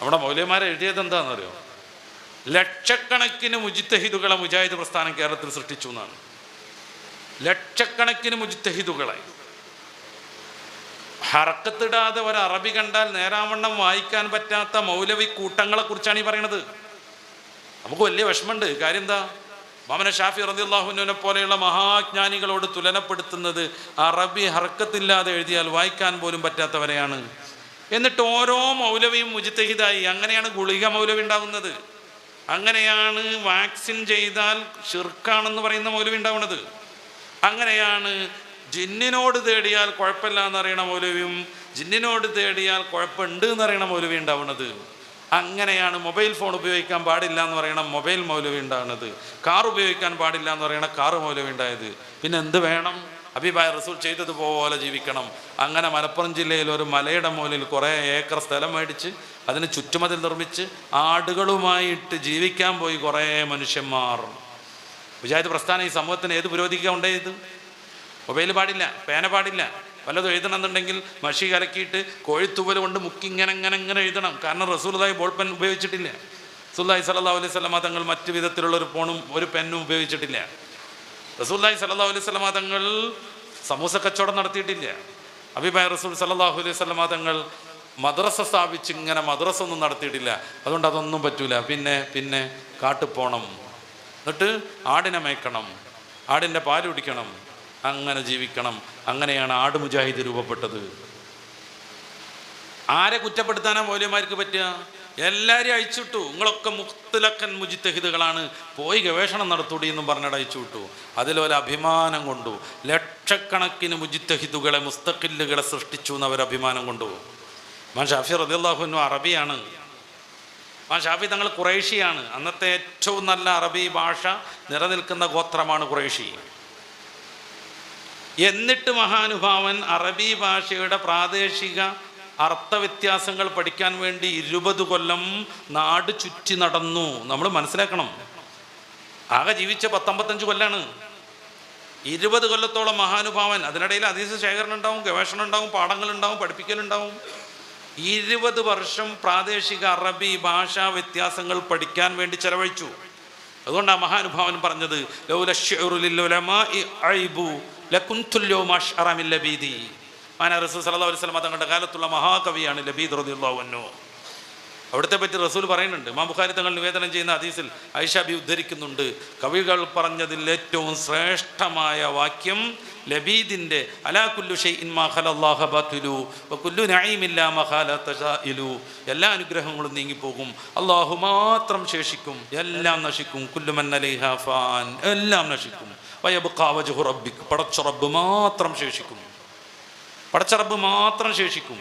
നമ്മുടെ മൗലവിമാരെ എഴുതിയത് എന്താണെന്നറിയോ? ലക്ഷക്കണക്കിന് മുജ്തഹിദുകളെ മുജാഹിദ് പ്രസ്ഥാനം കേരളത്തിൽ സൃഷ്ടിച്ചു എന്നാണ്. ലക്ഷക്കണക്കിന് മുജ്തഹിദുകളെ ഹറക്കത്തിടാതെ ഒരു അറബി കണ്ടാൽ നേരാവണ്ണം വായിക്കാൻ പറ്റാത്ത മൗലവി കൂട്ടങ്ങളെ കുറിച്ചാണ് ഈ പറയണത്. നമുക്ക് വലിയ വിഷമമുണ്ട്. കാര്യം എന്താ? ഇമാം ഷാഫി റളിയല്ലാഹു അൻഹുവിനെ പോലെയുള്ള മഹാജ്ഞാനികളോട് തുലനപ്പെടുത്തുന്നത് അറബി ഹർക്കത്തില്ലാതെ എഴുതിയാൽ വായിക്കാൻ പോലും പറ്റാത്തവരെയാണ്. എന്നിട്ട് ഓരോ മൗലവിയും മുജ്തഹിദായി. അങ്ങനെയാണ് ഗുളിക മൗലവി ഉണ്ടാകുന്നത്. അങ്ങനെയാണ് വാക്സിൻ ചെയ്താൽ ഷിർക്കാണെന്ന് പറയുന്ന മൗലവി ഉണ്ടാവുന്നത്. അങ്ങനെയാണ് ജിന്നിനോട് തേടിയാൽ കുഴപ്പമില്ല എന്നറിയണ മൗലവിയും ജിന്നിനോട് തേടിയാൽ കുഴപ്പമുണ്ട് എന്നറിയണ മൗലവി ഉണ്ടാവുന്നത്. അങ്ങനെയാണ് മൊബൈൽ ഫോൺ ഉപയോഗിക്കാൻ പാടില്ല എന്ന് പറയണം മൊബൈൽ മൗലവി ഉണ്ടാകുന്നത്. കാർ ഉപയോഗിക്കാൻ പാടില്ല എന്ന് പറയണ കാറ് മൗലവി ഉണ്ടായത്. പിന്നെ എന്ത് വേണം? ഹബീബായ റസൂൽ ചെയ്തതുപോലെ ജീവിക്കണം. അങ്ങനെ മലപ്പുറം ജില്ലയിൽ ഒരു മലയുടെ മുകളിൽ കുറേ ഏക്കർ സ്ഥലം മേടിച്ച് അതിന് ചുറ്റുമതിൽ നിർമ്മിച്ച് ആടുകളുമായിട്ട് ജീവിക്കാൻ പോയി കുറേ മനുഷ്യന്മാർ. മുജാഹിദ് പ്രസ്ഥാനം ഈ സമൂഹത്തിന് ഏത് പുരോഗതിക്കാൻ ഉണ്ടായത്? മൊബൈൽ പാടില്ല, പേന പാടില്ല. വല്ലതും എഴുതണമെന്നുണ്ടെങ്കിൽ മഷി കലക്കിയിട്ട് കോഴിത്തൂവൽ കൊണ്ട് മുക്കി ഇങ്ങനെ എഴുതണം. കാരണം റസൂലുള്ളാഹി ബോൾ പെൻ ഉപയോഗിച്ചിട്ടില്ല. റസൂലുള്ളാഹി സ്വല്ലല്ലാഹു അലൈഹി വസല്ലമ തങ്ങൾ മറ്റു വിധത്തിലുള്ള ഒരു ഫോണും ഒരു പെന്നും ഉപയോഗിച്ചിട്ടില്ല. റസൂലുള്ളാഹി സ്വല്ലല്ലാഹു അലൈഹി വസല്ലമ തങ്ങൾ സമൂസ കച്ചവടം നടത്തിയിട്ടില്ല. ഹബീബായ റസൂൽ സ്വല്ലല്ലാഹു അലൈഹി വസല്ലമ തങ്ങൾ മദ്രസ സ്ഥാപിച്ച് ഇങ്ങനെ മദ്രസ ഒന്നും നടത്തിയിട്ടില്ല. അതുകൊണ്ട് അതൊന്നും പറ്റൂല. പിന്നെ കാട്ടിൽ പോകണം, എന്നിട്ട് ആടിനെ മേയ്ക്കണം, ആടിൻ്റെ പാല് കുടിക്കണം, അങ്ങനെ ജീവിക്കണം. അങ്ങനെയാണ് ആട് മുജാഹിദ് രൂപപ്പെട്ടത്. ആരെ കുറ്റപ്പെടുത്താനാ മൗലവിമാർക്ക് പറ്റുക? എല്ലാവരെയും അയച്ചുവിട്ടു. നിങ്ങളൊക്കെ മുഖ്തലക്കൻ മുജ്തഹിദുകളാണ്, പോയി ഗവേഷണം നടത്തൂടി എന്നും പറഞ്ഞിട്ട് അയച്ചുവിട്ടു. അതിലൊരു അഭിമാനം കൊണ്ടു. ലക്ഷക്കണക്കിന് മുജ്തഹിദുകളെ മുസ്തഖില്ലുകളെ സൃഷ്ടിച്ചു എന്നവർ അഭിമാനം കൊണ്ടു. ഇമാം ഷാഫി റളിയല്ലാഹു അൻഹു അറബിയാണ്. ഇമാം ഷാഫി തങ്ങൾ ഖുറൈശിയാണ്. അന്നത്തെ ഏറ്റവും നല്ല അറബി ഭാഷ നിലനിൽക്കുന്ന ഗോത്രമാണ് ഖുറൈശി. എന്നിട്ട് മഹാനുഭാവൻ അറബി ഭാഷയുടെ പ്രാദേശിക അർത്ഥവ്യത്യാസങ്ങൾ പഠിക്കാൻ വേണ്ടി 20 കൊല്ലം നാട് ചുറ്റി നടന്നു. നമ്മൾ മനസ്സിലാക്കണം, ആകെ ജീവിച്ച 10-55 കൊല്ലാണ്. 20 കൊല്ലത്തോളം മഹാനുഭാവൻ. അതിനിടയിൽ ഹദീസ് ശേഖരണം ഉണ്ടാവും, ഗവേഷണം ഉണ്ടാവും, പാഠങ്ങളുണ്ടാവും, പഠിപ്പിക്കലുണ്ടാവും. 20 വർഷം പ്രാദേശിക അറബി ഭാഷാ വ്യത്യാസങ്ങൾ പഠിക്കാൻ വേണ്ടി ചെലവഴിച്ചു. അതുകൊണ്ടാണ് മഹാനുഭാവൻ പറഞ്ഞത് റസൂൽ സല്ലല്ലാഹു അലൈഹി വസല്ലം തങ്ങളുടെ കാലത്തുള്ള മഹാകവിയാണ് ലബീദ് റളിയല്ലാഹു അൻഹു. അവിടുത്തെ പറ്റി റസൂൽ പറയുന്നുണ്ട്. ഇമാം ബുഖാരി തങ്ങൾ നിവേദനം ചെയ്യുന്ന ഹദീസിൽ ആയിഷ ബി ഉദ്ധരിക്കുന്നുണ്ട്. കവികൾ പറഞ്ഞതിൽ ഏറ്റവും ശ്രേഷ്ഠമായ വാക്യം ലബീദിൻ്റെ അലാ കുല്ലു ഷൈഇൻ മാ ഖലല്ലാഹ ബാതിലു വ കുല്ലു നഈമില്ലാ മാ ഖാല തശാഇലു. എല്ലാ അനുഗ്രഹങ്ങളും നീങ്ങിപ്പോകും, അല്ലാഹു മാത്രം ശേഷിക്കും, എല്ലാം നശിക്കും. കുല്ലു മൻ അലൈഹാ ഫാൻ, എല്ലാം നശിക്കും. വയബ്ഖാ വജ്ഹു റബ്ബിക്, പടച്ച റബ്ബ് മാത്രം ശേഷിക്കും, പടച്ച റബ്ബ് മാത്രം ശേഷിക്കും.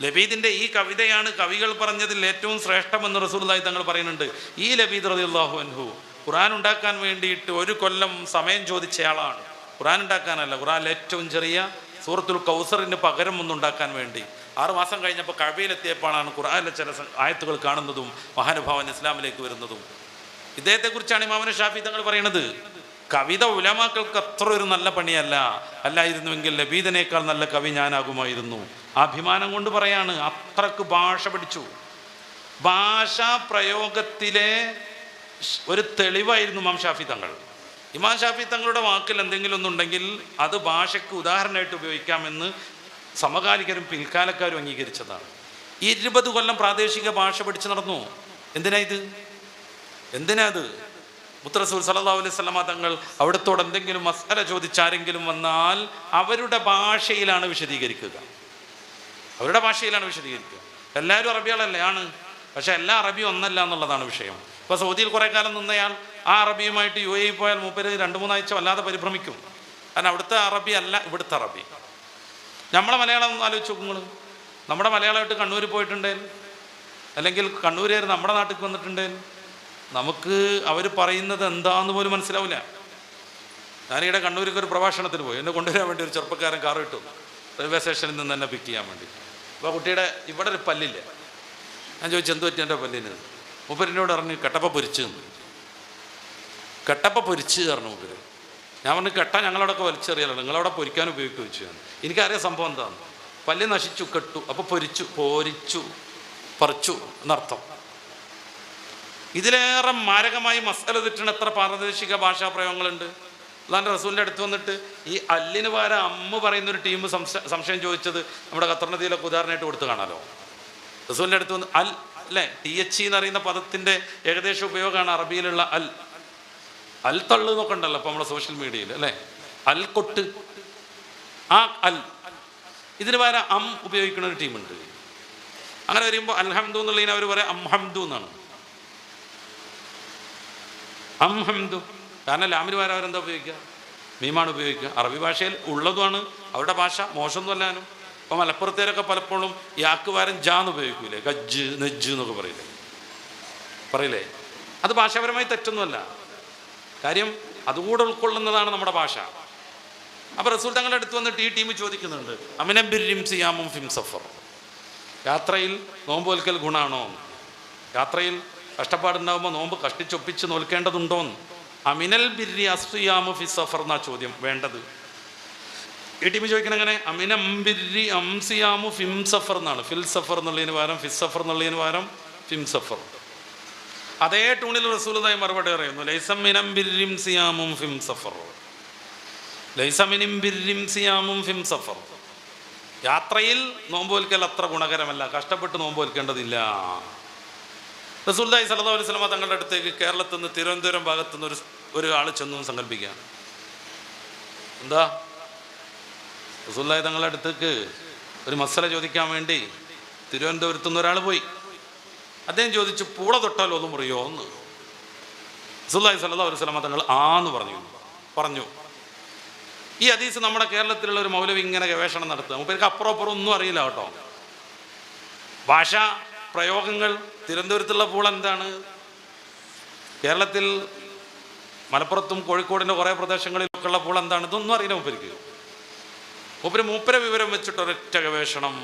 ലബീദിൻ്റെ ഈ കവിതയാണ് കവികൾ പറഞ്ഞതിൽ ഏറ്റവും ശ്രേഷ്ഠമെന്ന് റസൂലുള്ളാഹി തങ്ങൾ പറയുന്നുണ്ട്. ഈ ലബീദ് റളിയല്ലാഹു അൻഹു ഖുർആൻ ഉണ്ടാക്കാൻ വേണ്ടിയിട്ട് 1 കൊല്ലം സമയം ചോദിച്ചയാളാണ്. ഖുർആൻ ഉണ്ടാക്കാനല്ല, ഖുർആനിൽ ഏറ്റവും ചെറിയ സൂറത്തുൽ കൗസറിന് പകരം ഒന്നുണ്ടാക്കാൻ വേണ്ടി 6 മാസം കഴിഞ്ഞപ്പോൾ കഅബയിലെത്തിയപ്പോഴാണ് ഖുർആനിലെ ചില ആയത്തുകൾ കാണുന്നതും മഹാനുഭാവൻ ഇസ്ലാമിലേക്ക് വരുന്നതും. ഇദ്ദേഹത്തെക്കുറിച്ചാണ് ഇമാം ഷാഫി തങ്ങൾ പറയുന്നത്. കവിത ഉലമാക്കൾക്ക് അത്ര ഒരു നല്ല പണിയല്ല, അല്ലായിരുന്നുവെങ്കിൽ ലബീദിനേക്കാൾ നല്ല കവി ഞാനാകുമായിരുന്നു. അഭിമാനം കൊണ്ട് പറയാണ്. അത്രക്ക് ഭാഷ പഠിച്ചു. ഭാഷാ പ്രയോഗത്തിലെ ഒരു തെളിവായിരുന്നു ഇമാം ഷാഫി തങ്ങൾ. ഇമാം ഷാഫി തങ്ങളുടെ വാക്കിൽ എന്തെങ്കിലും ഒന്നുണ്ടെങ്കിൽ അത് ഭാഷയ്ക്ക് ഉദാഹരണമായിട്ട് ഉപയോഗിക്കാമെന്ന് സമകാലികരും പിൽക്കാലക്കാരും അംഗീകരിച്ചതാണ്. 20 കൊല്ലം പ്രാദേശിക ഭാഷ പഠിച്ചു നടന്നു. എന്തിനാ അത്? മുത്തറസൂൽ സല്ലല്ലാഹു അലൈഹി വസല്ലമ തങ്ങൾ അവിടത്തോട് എന്തെങ്കിലും മസ്അല ചോദിച്ചാരെങ്കിലും വന്നാൽ അവരുടെ ഭാഷയിലാണ് വിശദീകരിക്കുക. എല്ലാവരും അറബികളല്ലേ ആണ്, പക്ഷെ എല്ലാ അറബിയും ഒന്നല്ല എന്നുള്ളതാണ് വിഷയം. ഇപ്പോൾ സൗദിയിൽ കുറേ കാലം നിന്നയാൾ ആ അറബിയുമായിട്ട് UAE പോയാൽ മൂപ്പര് 2-3 ആഴ്ച വല്ലാതെ പരിഭ്രമിക്കും. കാരണം അവിടുത്തെ അറബി അല്ല ഇവിടുത്തെ അറബി. നമ്മളെ മലയാളം ആലോചിച്ച് നോക്കുമ്പോൾ, നമ്മുടെ മലയാളമായിട്ട് കണ്ണൂർ പോയിട്ടുണ്ടേൽ, അല്ലെങ്കിൽ കണ്ണൂരുകാർ നമ്മുടെ നാട്ടിൽ വന്നിട്ടുണ്ടേൽ, നമുക്ക് അവർ പറയുന്നത് എന്താന്ന് പോലും മനസ്സിലാവില്ല. ഞാനിവിടെ കണ്ണൂർക്ക് ഒരു പ്രഭാഷണത്തിന് പോയി. എന്നെ കൊണ്ടുവരാൻ വേണ്ടി ഒരു ചെറുപ്പക്കാരൻ കാർ ഇട്ടു റെയിൽവേ സ്റ്റേഷനിൽ നിന്ന് എന്നെ പിക്ക് ചെയ്യാൻ വേണ്ടി. അപ്പോൾ കുട്ടിയുടെ ഇവിടെ ഒരു പല്ലില്ല. ഞാൻ ചോദിച്ചു എന്ത് പറ്റി എൻ്റെ പല്ലിന്? മൂപ്പരിനോട് പറഞ്ഞു കട്ടപ്പ പൊരിച്ച് പറഞ്ഞു മൂപ്പര്. ഞാൻ പറഞ്ഞു കെട്ട ഞങ്ങളവിടെയൊക്കെ വലിച്ചെറിയാലോ, നിങ്ങളവിടെ പൊരിക്കാൻ ഉപയോഗിക്കുക വെച്ചു. എനിക്കറിയാം സംഭവം എന്താണെന്ന്. പല്ല് നശിച്ചു, കെട്ടു, അപ്പോൾ പോരിച്ചു. പറിച്ചു എന്നർത്ഥം. ഇതിലേറെ മാരകമായി മസ്അല തെറ്റുന്ന എത്ര പ്രാദേശിക ഭാഷാ പ്രയോഗങ്ങളുണ്ട്. അല്ലാണ്ട് റസൂലിൻ്റെ അടുത്ത് വന്നിട്ട് ഈ അല്ലിന് പകരം അമ്മ പറയുന്നൊരു ടീം സംശയം ചോദിച്ചത് നമ്മുടെ ഖത്തർ നദിയിലൊക്കെ ഉദാഹരണമായിട്ട് കൊടുത്ത് കാണാലോ. റസൂലിൻ്റെ അടുത്ത് വന്ന് അൽ അല്ലേ, TH എന്ന് പറയുന്ന പദത്തിൻ്റെ ഏകദേശ ഉപയോഗമാണ് അറബിയിലുള്ള അൽ. അൽ തള്ളു എന്നൊക്കെ ഉണ്ടല്ലോ അപ്പോൾ നമ്മുടെ സോഷ്യൽ മീഡിയയിൽ അല്ലേ, അൽ കൊട്ട്, ആ അൽ. ഇതിന് പകരം ഉപയോഗിക്കുന്ന ഒരു ടീമുണ്ട്. അങ്ങനെ വരുമ്പോൾ അൽഹംദു എന്നുള്ളതിന് അവർ പറയാം അംഹംദു എന്നാണ്. അംഹംദു കാരണം ലാമിന് പകരം അവരെന്താ ഉപയോഗിക്കുക? മീമാണ് ഉപയോഗിക്കുക. അറബി ഭാഷയിൽ ഉള്ളതുമാണ് അവരുടെ ഭാഷ, മോശമൊന്നും അല്ലാനും. ഇപ്പം മലപ്പുറത്തേരൊക്കെ പലപ്പോഴും യാക്ക് പകരം ജാന്ന് ഉപയോഗിക്കൂലേ, ഗജ്ജ് നെജ്ജ് എന്നൊക്കെ പറയില്ലേ. അത് ഭാഷാപരമായി തെറ്റൊന്നുമല്ല, കാര്യം അതുകൂടെ ഉൾക്കൊള്ളുന്നതാണ് നമ്മുടെ ഭാഷ. അപ്പോൾ റസൂൽ തങ്ങളുടെ അടുത്ത് വന്നിട്ട് ഈ ടീം ചോദിക്കുന്നുണ്ട്, അമിനം ബിർരിം സിയാമും ഫിം സഫർ, യാത്രയിൽ നോമ്പ് നോൽക്കൽ ഗുണമാണോ? യാത്രയിൽ കഷ്ടപ്പാടുണ്ടാകുമ്പോൾ നോമ്പ് കഷ്ടിച്ചൊപ്പിച്ച് നോൽക്കേണ്ടതുണ്ടോന്ന്. അമിനൽ ബിർരി അസ്യാമു ഫി സഫർ എന്നാ ചോദ്യം വേണ്ടത്. ഈ ടീം ചോദിക്കണം എങ്ങനെ? അമിനം ബിർരി അംസിയാമു ഫിം സഫർ എന്നാണ്. ഫിൽ സഫർ എന്നുള്ളതിന് പകരം ഫിസ് സഫർ എന്നുള്ളതിന് പകരം ഫിം സഫർ. അതേ ടൂണിൽ റസൂലുള്ളാഹി മറുപടി പറയുന്നു, ലൈസമിനം ബിർരിം സിയാമും ഫിം സഫർ, ലൈസമിനും ബിർരിം സിയാമും ഫിം സഫർ. യാത്രയിൽ നോമ്പ് നോൽക്കൽ അത്ര ഗുണകരമല്ല, കഷ്ടപ്പെട്ട് നോമ്പ് നോൽക്കേണ്ടതില്ല. റസൂലുള്ളാഹി സ്വല്ലല്ലാഹു അലൈഹി വസല്ലം തങ്ങളുടെ അടുത്തേക്ക് കേരളത്തിൽ നിന്ന് തിരുവനന്തപുരം ഭാഗത്തു നിന്ന് ഒരു ആൾ ചെന്നു സങ്കല്പിക്കുക. എന്താ, റസൂലുള്ളാഹി തങ്ങളുടെ അടുത്തേക്ക് ഒരു മസല ചോദിക്കാൻ വേണ്ടി തിരുവനന്തപുരത്തു നിന്ന് ഒരാൾ പോയി. അദ്ദേഹം ചോദിച്ചു, പൂള തൊട്ടാൽ ഒന്നും മുറിയോ എന്ന്. റസൂലുള്ളാഹി സ്വല്ലല്ലാഹു അലൈഹി വസല്ലം തങ്ങൾ ആന്ന് പറഞ്ഞു. ഈ ഹദീസ് നമ്മുടെ കേരളത്തിലുള്ള ഒരു മൗലവി ഇങ്ങനെ ഗവേഷണം നടത്തുക. മുപ്പേർക്ക് അപ്പുറം ഒന്നും അറിയില്ല കേട്ടോ. ഭാഷാ പ്രയോഗങ്ങൾ തിരുവനന്തപുരത്തുള്ള പൂള എന്താണ്, കേരളത്തിൽ മലപ്പുറത്തും കോഴിക്കോടിൻ്റെ കുറേ പ്രദേശങ്ങളിലൊക്കെ ഉള്ള പൂള എന്താണ്, ഇതൊന്നും അറിയില്ല മൂപ്പര്. മൂപ്പരെ വിവരം വെച്ചിട്ട് ഒരൊറ്റ ഗവേഷണം.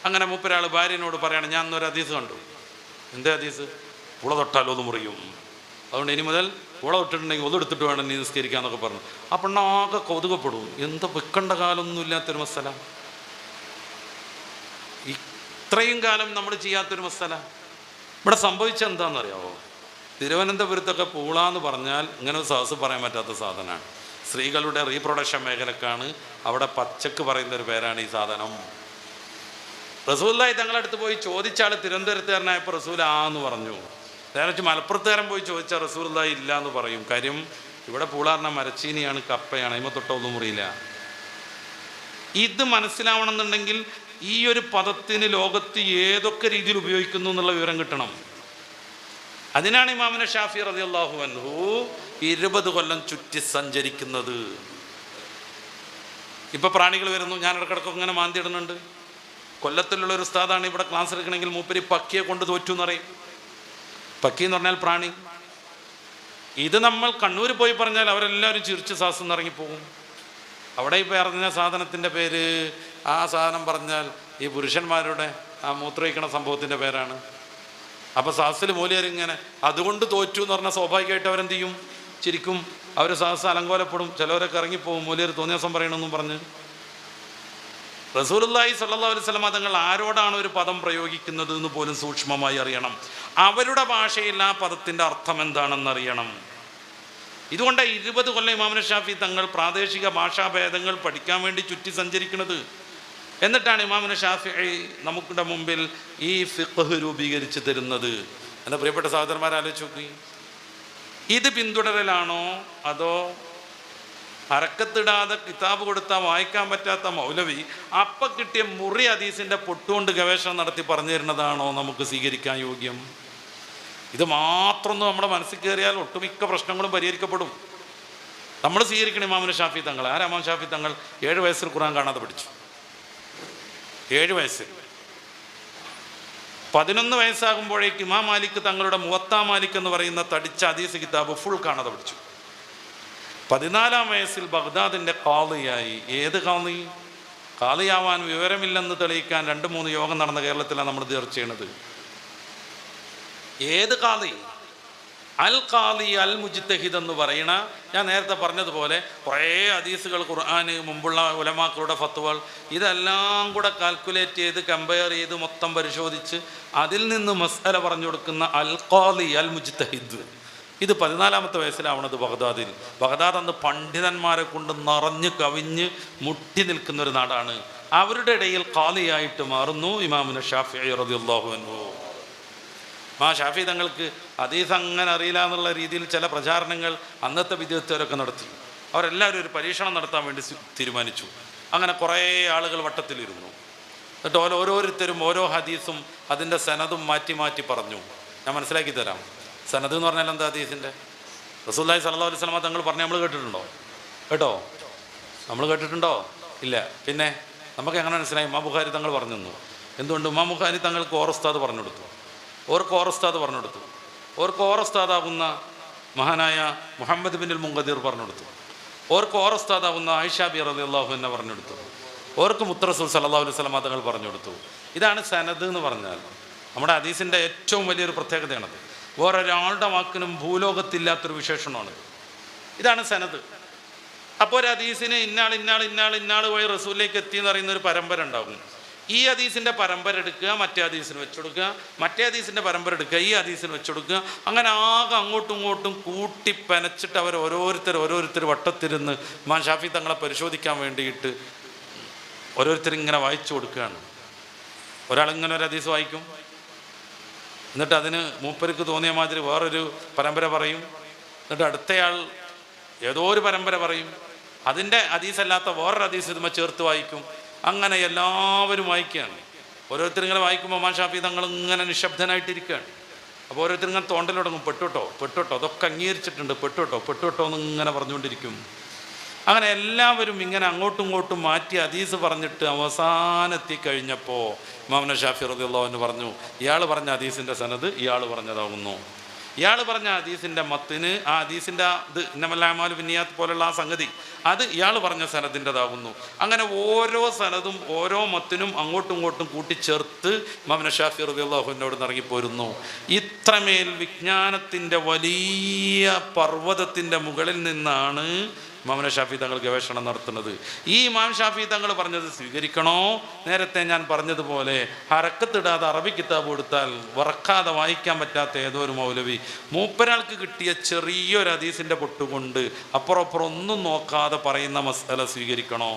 അങ്ങനെ മൂപ്പരാൾ ഭാര്യനോട് പറയാണ്, ഞാൻ ഇന്നൊരു ഹദീസ് കണ്ടു. എന്താ ഹദീസ്? പൂള തൊട്ടാൽ ഒന്ന് മുറിയും, അതുകൊണ്ട് ഇനി മുതൽ പൂള തൊട്ടിട്ടുണ്ടെങ്കിൽ ഒതെടുത്തിട്ട് വേണം നീ നിസ്കരിക്കാന്നൊക്കെ പറഞ്ഞു. ആ പെണ്ണാകെ കൗതുകപ്പെടും. എന്താ വെക്കേണ്ട കാലമൊന്നും ഇല്ലാത്തൊരു മസല, ഇത്രയും കാലം നമ്മൾ ചെയ്യാത്തൊരു മസല. ഇവിടെ സംഭവിച്ച എന്താണെന്നറിയാമോ? തിരുവനന്തപുരത്തൊക്കെ പൂളാന്ന് പറഞ്ഞാൽ ഇങ്ങനെ ഒരു സഹസ് പറയാൻ പറ്റാത്ത സാധനമാണ്. സ്ത്രീകളുടെ റീപ്രൊഡക്ഷൻ മേഖലക്കാണ് അവിടെ പച്ചക്ക് പറയുന്നൊരു പേരാണ് ഈ സാധനം. റസൂലുള്ളാഹി തങ്ങളുടെ അടുത്ത് പോയി ചോദിച്ചാൽ തിരുവനന്തപുരത്തുകാരനായപ്പോൾ റസൂൽ ആന്ന് പറഞ്ഞു. നേരെ മലപ്പുറത്തുകാരൻ പോയി ചോദിച്ചാൽ റസൂലുള്ളാഹി ഇല്ല എന്ന് പറയും. കാര്യം ഇവിടെ പൂളാറിന മരച്ചീനിയാണ്, കപ്പയാണ്, അതിമ തൊട്ട ഒന്നും മുറിയില്ല. ഇത് മനസ്സിലാവണമെന്നുണ്ടെങ്കിൽ ഈ ഒരു പദത്തിന് ലോകത്ത് ഏതൊക്കെ രീതിയിൽ ഉപയോഗിക്കുന്നു എന്നുള്ള വിവരം കിട്ടണം. അതിനാണ് ഇമാമുന ഷാഫി റളിയല്ലാഹു അൻഹു 20 കൊല്ലം ചുറ്റി സഞ്ചരിക്കുന്നത്. ഇപ്പം പ്രാണികൾ വരുന്നു, ഞാൻ ഇടക്കിടക്കൊക്കെ ഇങ്ങനെ മാന്തി ഇടുന്നുണ്ട്. കൊല്ലത്തിലുള്ള ഒരു ഉസ്താദാണ് ഇവിടെ ക്ലാസ് എടുക്കണമെങ്കിൽ മൂപ്പര് പക്കിയെ കൊണ്ട് തോറ്റു എന്ന് പറയും. പക്കി എന്ന് പറഞ്ഞാൽ പ്രാണി. ഇത് നമ്മൾ കണ്ണൂർ പോയി പറഞ്ഞാൽ അവരെല്ലാവരും ചിരിച്ച് സാസെന്ന് ഇറങ്ങിപ്പോകും. അവിടെ ഇപ്പോൾ ഇറങ്ങുന്ന സാധനത്തിൻ്റെ പേര്, ആ സാധനം പറഞ്ഞാൽ ഈ പുരുഷന്മാരുടെ ആ മൂത്രയിക്കണ സംഭവത്തിൻ്റെ പേരാണ്. അപ്പോൾ സാസിൽ മൂലിയരിങ്ങനെ അതുകൊണ്ട് തോറ്റു എന്ന് പറഞ്ഞാൽ സ്വാഭാവികമായിട്ട് അവരെന്ത് ചെയ്യും? ചിരിക്കും. അവർ സാസ് അലങ്കോലപ്പെടും. ചിലവരൊക്കെ ഇറങ്ങിപ്പോകും, മൂലിയർ തോന്നിയ ദിവസം പറയണമെന്നും പറഞ്ഞ്. റസൂലുള്ളാഹി സ്വല്ലല്ലാഹു അലൈഹി വസല്ലം തങ്ങൾ ആരോടാണ് ഒരു പദം പ്രയോഗിക്കുന്നത് എന്ന് പോലും സൂക്ഷ്മമായി അറിയണം. അവരുടെ ഭാഷയിൽ ആ പദത്തിൻ്റെ അർത്ഥം എന്താണെന്നറിയണം. ഇതുകൊണ്ട് 20 കൊല്ലം ഇമാമുന ഷാഫി തങ്ങൾ പ്രാദേശിക ഭാഷാഭേദങ്ങൾ പഠിക്കാൻ വേണ്ടി ചുറ്റി സഞ്ചരിക്കുന്നത്. എന്നിട്ടാണ് ഇമാമുന ഷാഫി നമുക്കിടെ മുമ്പിൽ ഈ ഫിഖ്ഹ് രൂപീകരിച്ച് തരുന്നത്. എൻ്റെ പ്രിയപ്പെട്ട സഹോദരന്മാരെ ആലോചിച്ച് നോക്കി, ഇത് പിന്തുടരലാണോ അതോ ഹരക്കത്തിടാതെ കിതാബ് കൊടുത്താൽ വായിക്കാൻ പറ്റാത്ത മൗലവി അപ്പം കിട്ടിയ മുറി ഹദീസിൻ്റെ പൊട്ടുകൊണ്ട് ഗവേഷണം നടത്തി പറഞ്ഞു തരുന്നതാണോ നമുക്ക് സ്വീകരിക്കാൻ യോഗ്യം? ഇത് മാത്രമൊന്നും നമ്മുടെ മനസ്സിൽ കയറിയാൽ ഒട്ടുമിക്ക പ്രശ്നങ്ങളും പരിഹരിക്കപ്പെടും. നമ്മൾ സ്വീകരിക്കണം ഇമാമുന ഷാഫി തങ്ങൾ. ആരാ ഇമാം ഷാഫി തങ്ങൾ? 7 വയസ്സിൽ ഖുർആൻ കാണാതെ പഠിച്ചു. 7 വയസ്സിൽ. 11 വയസ്സാകുമ്പോഴേക്ക് ഇമാം മാലിക് തങ്ങളുടെ മുവത്താ മാലിക് എന്ന് പറയുന്ന തടിച്ച ഹദീസ് കിതാബ് ഫുൾ കാണാതെ പഠിച്ചു. 14-ാം വയസ്സിൽ ബഗ്ദാദിൻ്റെ ഖാളിയായി. ഏത് ഖാളി? ഖാളിയാവാൻ വിവരമില്ലെന്ന് തെളിയിക്കാൻ 2-3 യോഗം നടന്ന കേരളത്തിലാണ് നമ്മൾ ചർച്ച ചെയ്യണത്. ഏത് ഖാളി? അൽ ഖാലി അൽ മുജ്തഹിദ് എന്ന് പറയണ, ഞാൻ നേരത്തെ പറഞ്ഞതുപോലെ കുറേ ഹദീസുകൾ, ഖുർആന്, മുമ്പുള്ള ഉലമാക്കളുടെ ഫത്വകൾ, ഇതെല്ലാം കൂടെ കാൽക്കുലേറ്റ് ചെയ്ത് കമ്പയർ ചെയ്ത് മൊത്തം പരിശോധിച്ച് അതിൽ നിന്ന് മസ്അല പറഞ്ഞു കൊടുക്കുന്ന അൽ ഖാലി അൽ മുജ്തഹിദ്. ഇത് 14-ാമത്തെ വയസ്സിലാവണത് ബഗ്ദാദിൽ. ബഗ്ദാദ് അന്ന് പണ്ഡിതന്മാരെ കൊണ്ട് നിറഞ്ഞ് കവിഞ്ഞ് മുട്ടി നിൽക്കുന്ന ഒരു നാടാണ്. അവരുടെ ഇടയിൽ ഖാലിയായിട്ട് മാറുന്നു ഇമാമുന ഷാഫിഈ റളിയല്ലാഹു അൻഹു. ഷാഫി തങ്ങൾക്ക് ഹദീസ് അങ്ങനെ അറിയില്ല എന്നുള്ള രീതിയിൽ ചില പ്രചാരണങ്ങൾ അന്നത്തെ വിദ്യാർത്ഥികളൊക്കെ നടത്തി. അവരെല്ലാവരും ഒരു പരീക്ഷണം നടത്താൻ വേണ്ടി തീരുമാനിച്ചു. അങ്ങനെ കുറേ ആളുകൾ വട്ടത്തിലിരുന്നു. എന്നിട്ട് ഓരോരുത്തരും ഓരോ ഹദീസും അതിൻ്റെ സനദും മാറ്റി മാറ്റി പറഞ്ഞു. ഞാൻ മനസ്സിലാക്കി തരാം. സനദ് എന്ന് പറഞ്ഞാൽ എന്താ? ഹദീസിൻ്റെ റസൂലുള്ളാഹി സ്വല്ലല്ലാഹു അലൈഹി വസല്ലം തങ്ങൾ പറഞ്ഞ് നമ്മൾ കേട്ടിട്ടുണ്ടോ? നമ്മൾ കേട്ടിട്ടുണ്ടോ? ഇല്ല. പിന്നെ നമുക്ക് എങ്ങനെ മനസ്സിലായി? ഇമാം ബുഖാരി തങ്ങൾ പറഞ്ഞു തന്നു. എന്തുകൊണ്ട്? ഇമാം ബുഖാരി തങ്ങൾക്ക് ഓറസ്താദ് പറഞ്ഞു കൊടുത്തു. ഓർക്ക് ഓറസ്താദാകുന്ന മഹാനായ മുഹമ്മദ് ബിൻ മുൻകദിർ പറഞ്ഞു കൊടുത്തു. ഓർക്ക് ഓറസ്താദാകുന്ന ആയിഷ ബി റളിയല്ലാഹു അൻഹ പറഞ്ഞു കൊടുത്തു. ഓർക്ക് മുത്തറസൂൽ സല്ലല്ലാഹു അലൈഹി വസല്ലം തങ്ങൾ പറഞ്ഞു കൊടുത്തു. ഇതാണ് സനദ് എന്ന് പറഞ്ഞാൽ. നമ്മുടെ ഹദീസിൻ്റെ ഏറ്റവും വലിയൊരു പ്രത്യേകതയാണത്. വേറൊരാളുടെ വാക്കിനും ഭൂലോകത്തില്ലാത്തൊരു വിശേഷണമാണിത്. ഇതാണ് സനദ്. അപ്പോൾ ഒരു ഹദീസിന് ഇന്നാൾ വഴി റസൂലിലേക്ക് എത്തി എന്ന് പറയുന്ന ഒരു പരമ്പര ഉണ്ടാകും. ഈ ഹദീസിൻ്റെ പരമ്പര എടുക്കുക, മറ്റേ ഹദീസിന് വെച്ചുകൊടുക്കുക, മറ്റേ ഹദീസിൻ്റെ പരമ്പര എടുക്കുക, ഈ ഹദീസിന് വെച്ചുകൊടുക്കുക. അങ്ങനെ ആകെ അങ്ങോട്ടും ഇങ്ങോട്ടും കൂട്ടി പെനച്ചിട്ട് അവർ ഓരോരുത്തർ വട്ടത്തിരുന്ന് ഇമാം ഷാഫി തങ്ങളെ പരിശോധിക്കാൻ വേണ്ടിയിട്ട് ഓരോരുത്തരിങ്ങനെ വായിച്ചു കൊടുക്കുകയാണ്. ഒരാളിങ്ങനെ ഒരു ഹദീസ് വായിക്കും, എന്നിട്ട് അതിന് മൂപ്പർക്ക് തോന്നിയ മാതിരി വേറൊരു പരമ്പര പറയും, എന്നിട്ട് അടുത്തയാൾ ഏതോ ഒരു പരമ്പര പറയും, അതിൻ്റെ ഹദീസല്ലാത്ത വേറൊരു ഹദീസ് ഇതുമ്പോൾ ചേർത്ത് വായിക്കും. അങ്ങനെ എല്ലാവരും വായിക്കുകയാണ്. ഓരോരുത്തരിങ്ങനെ വായിക്കുമ്പോൾ ഇമാം ഷാഫി തങ്ങൾ ഇങ്ങനെ നിശബ്ദനായിട്ടിരിക്കുകയാണ്. അപ്പോൾ ഓരോരുത്തരിങ്ങനെ തോണ്ടൽ തുടങ്ങും. പെട്ടുട്ടോ അതൊക്കെ അംഗീകരിച്ചിട്ടുണ്ട്, പെട്ടുട്ടോ എന്നിങ്ങനെ പറഞ്ഞുകൊണ്ടിരിക്കും. അങ്ങനെ എല്ലാവരും ഇങ്ങനെ അങ്ങോട്ടും ഇങ്ങോട്ടും മാറ്റി ഹദീസ് പറഞ്ഞിട്ട് അവസാനെത്തി കഴിഞ്ഞപ്പോൾ ഇമാം ഷാഫി റളിയല്ലാഹു അൻഹു പറഞ്ഞു, ഇയാൾ പറഞ്ഞ ഹദീസിൻ്റെ സനദ് ഇയാൾ പറഞ്ഞതാകുന്നു. ഇയാൾ പറഞ്ഞ ഹദീസിൻ്റെ മത്തിന്, ആ ഹദീസിൻ്റെ ഇത് ഇന്നമൽ അഅ്മാലു ബിന്നിയാത്ത് പോലുള്ള ആ സംഗതി, അത് ഇയാൾ പറഞ്ഞ സനദിൻ്റെതാകുന്നു. അങ്ങനെ ഓരോ സനദും ഓരോ മത്തിനും അങ്ങോട്ടും ഇങ്ങോട്ടും കൂട്ടിച്ചേർത്ത് ഇമാം ഷാഫി റളിയല്ലാഹു അൻഹു അവിടെ ഇറങ്ങിപ്പോരുന്നു. ഇത്രമേൽ വിജ്ഞാനത്തിൻ്റെ വലിയ പർവ്വതത്തിൻ്റെ മുകളിൽ നിന്നാണ് ഇമാം ഷാഫി തങ്ങൾ ഗവേഷണം നടത്തുന്നത്. ഈ ഇമാം ഷാഫി തങ്ങൾ പറഞ്ഞത് സ്വീകരിക്കണോ? നേരത്തെ ഞാൻ പറഞ്ഞതുപോലെ ഹറക്കത്തിടാതെ അറബി കിതാബ് കൊടുത്താൽ വറക്കാതെ വായിക്കാൻ പറ്റാത്ത ഏതോ ഒരു മൗലവി മൂപ്പരാൾക്ക് കിട്ടിയ ചെറിയൊരു ഹദീസിൻ്റെ പൊട്ടുകൊണ്ട് അപ്പുറം ഒന്നും നോക്കാതെ പറയുന്ന മസ്അല സ്വീകരിക്കണോ?